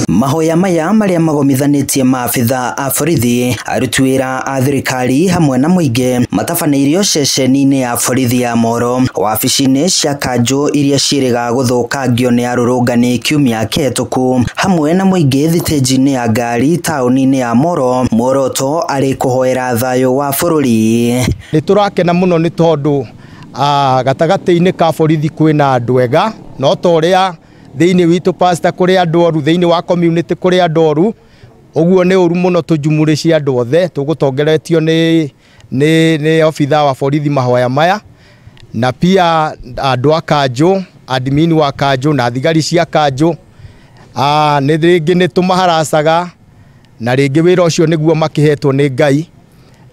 Mahoya maya maria magomithanetie maabitha a borithi, aruti wira a thirikari hamwe na muingi matabaneirio ceceni-ini ya borithi ya Moro wabici-ini cia kanjo iria ciĩrĩga gũthũkangio nĩ arũrũngani kiumia kĩhĩtũku hamwe na muingi thitĩnji-ini ya ngari taũni-ini ya Moro muoroto arĩ kũhoera thayũ wa bũrũri. Nĩ tũrakena mũno nĩ tondũ gatagati-inĩ ka borithi kwĩna andũ ega no toria thĩinĩ witũ pastor kũrĩ andũ oru, thĩinĩ wa community kũrĩ andũ oru, ũguo nĩ ũru mũno tũjumũrĩcie andũ othe. Tũgũtongeretio nĩ obitha wa borithi mahoya maya na pia andũ a kanjũ, admin wa kanjũ na thigari cia kanjũ. Nĩ rĩngĩ nĩ tũmaharacaga na rĩngĩ wĩra ũcio nĩguo makĩhetwo nĩ Ngai,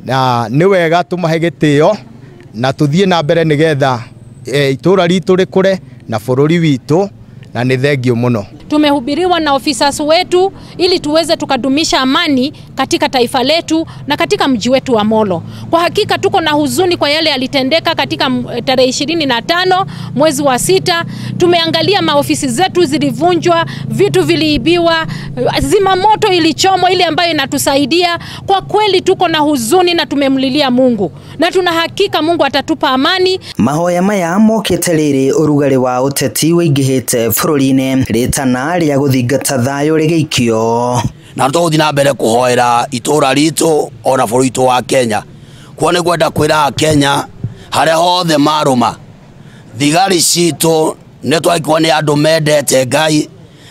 na nĩ wega tũmahe gĩtĩo na tũthiĩ na mbere nĩgetha itũra ritũ rĩkũre na bũrũri witũ, na nĩ thengio mũno. Tumehubiriwa na officers wetu ili tuweze tukadumisha amani katika taifa letu na katika mji wetu wa Molo. Kwa hakika tuko na huzuni kwa yale yalitendeka katika tarehe 25 mwezi wa 6. Tumeangalia maofisi zetu zilivunjwa, vitu viliibiwa, zimamoto ilichomwa ile ambayo inatusaidia. Kwa kweli tuko na huzuni na tumemlilia Mungu na tuna hakika Mungu atatupa amani. Mahoya maya mokĩte rĩrĩ ũrugarĩ wa ũteti wĩingĩhĩte bũrũri-inĩ rĩtana rĩa gũthingata thayũ rĩgĩikio. Na tũgũthiĩ na mbere kũhoera itũra ritũ ona bũrũri witũ wa Kenya. Kuo nĩ kwenda kwĩra Kenya harĩa hothe marũma thigari citũ nĩ twakĩrwo nĩ andũ mendete Ngai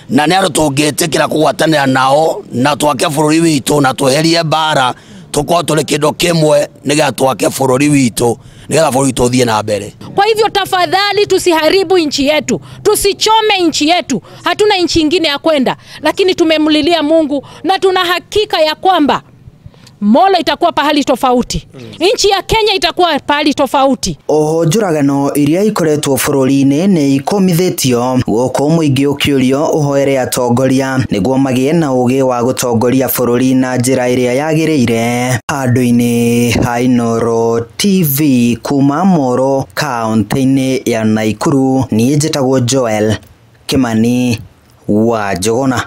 na nĩ andũ tũngĩtĩkĩra kũgwatanĩra nao na twake bũrũri witũ na tweherie mbara, tukorwo tũrĩ kĩndũ kĩmwe nĩgetha twake bũrũri witũ, nĩgetha bũrũri witũ ũthiĩ na mbere. Kwa hivyo tafadhali tusiharibu nchi yetu, tusichome nchi yetu. Hatuna nchi nyingine ya kwenda, lakini tumemlilia Mungu na tuna hakika ya kwamba Molo itakuwa pahali tofauti. Nchi ya Kenya itakuwa pahali tofauti. Oho njũragano iria ikoretwo bũrũri-inĩ nĩ ikomithĩtio gũkũ mũingĩ ũkĩũrio ũhoere atongoria nĩguo magĩe na ũgĩ wa gũtongoria bũrũri na njĩra ĩrĩa yagĩrĩire. Handũ-inĩ ha Inooro TV kuma Moro kaunti-inĩ ya Nakuru, niĩ njĩtagwo Joel Kimani wa Njogona.